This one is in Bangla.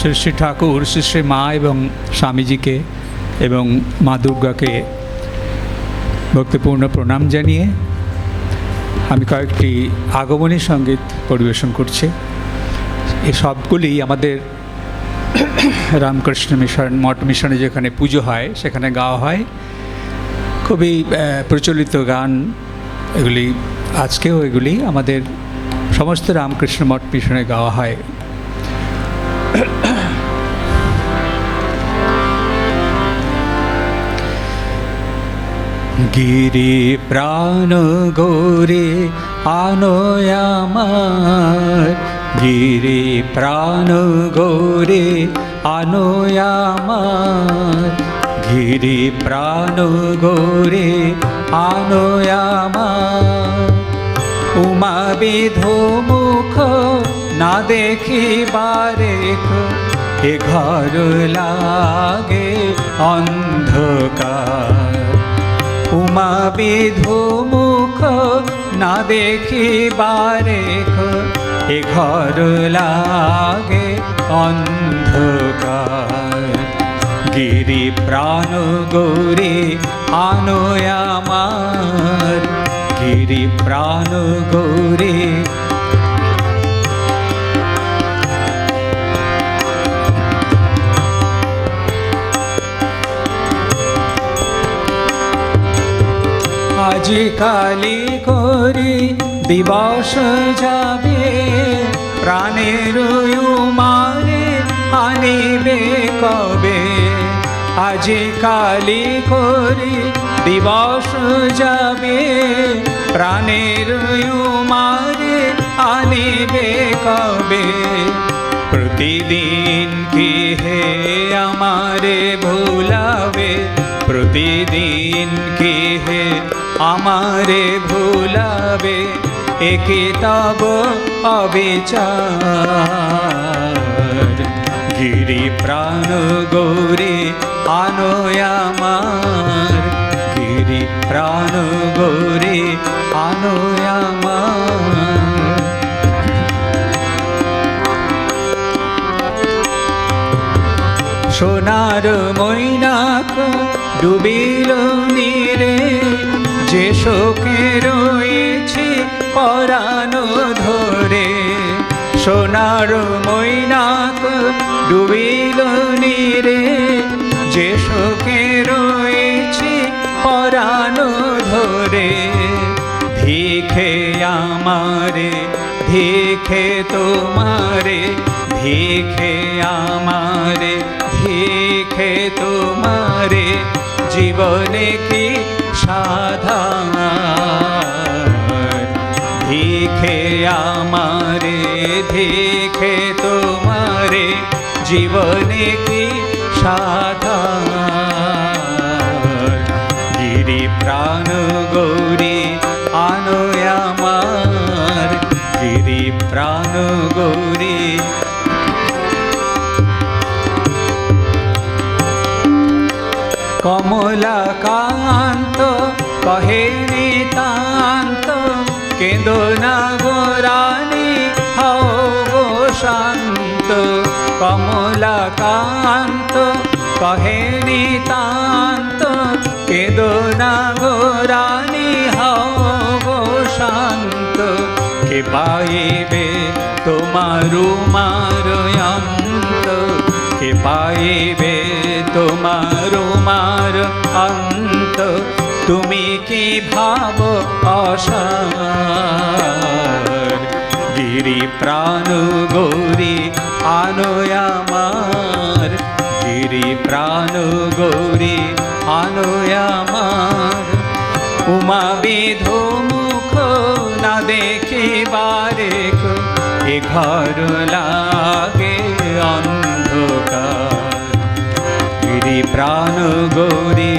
শ্রী শ্রী ঠাকুর শ্রী শ্রী মা এবং স্বামীজিকে এবং মা দুর্গাকে ভক্তিপূর্ণ প্রণাম জানিয়ে আমি কয়েকটি আগমনী সঙ্গীত পরিবেশন করছি। এই সবগুলি আমাদের রামকৃষ্ণ মিশন মঠ মিশনে যেখানে পুজো হয় সেখানে গাওয়া হয়। খুবই প্রচলিত গান এগুলি। আজকেও এগুলি আমাদের সমস্ত রামকৃষ্ণ মঠ মিশনে গাওয়া হয়। গিরি প্রাণ গোরে আনো আমার, গিরি প্রাণ গোরে আনো আমার, গিরি প্রাণ গোরে আনো আমার। উমা বিধো মুখ না দেখিবারে এ ঘর লাগে অন্ধকার। উমা বিধু মুখ না দেখিবারে এ ঘর লাগে অন্ধকার। গিরি প্রাণ গৌরে আনো আমার, গিরি প্রাণ গৌরে। আজি কালি করি দিবস যাবে, প্রাণের মারে আনিবে কবে। আজি কালি করি দিবস যাবে, প্রাণের মারে আনিবে কবে। প্রতিদিন কি হে আমারে ভুলাবে, প্রতিদিন কি হে আমারে ভুলাবে। একে তব অবিচার। গিরি প্রাণ গৌরে আনো আমার, গিরি প্রাণ গৌরে আনো আমার। সোনার মৈনাক ডুবিল নীরে, যে শোকে রয়েছে পরাণ ধরে। সোনার মৈনাক ডুবিল নীরে, যে শোকে রয়েছে পরাণ ধরে। ভিখে আমারে ভিখে তোমারে, ভিখে আমারে ভিখে তোমারে। জীবনে কি সাধার, ভিখে আমারে ভিখে তোমারে। জীবনে কি সাধার। গিরি প্রাণ গৌরী আনো আমার, গিরি প্রাণ গৌরী। কমলা কান্ত কহে নিতান্ত, কেঁদো না গো রানী হও গো শান্ত। কমলা কান্ত কহে নিতান্ত, কেঁদো না গো রানী হও গো শান্ত। কে পাইবে তোমার মার অন্ত, কে পাইবে তোমার মার অন্ত। তুমি কি ভাব অসার। গিরি প্রাণ গৌরী আনো আমার, গিরি প্রাণ গৌরী আনো আমার। উমা বিধো মুখ না দেখিবারে এ ঘর লাগে অন্ধকার। গিরি প্রাণ গৌরী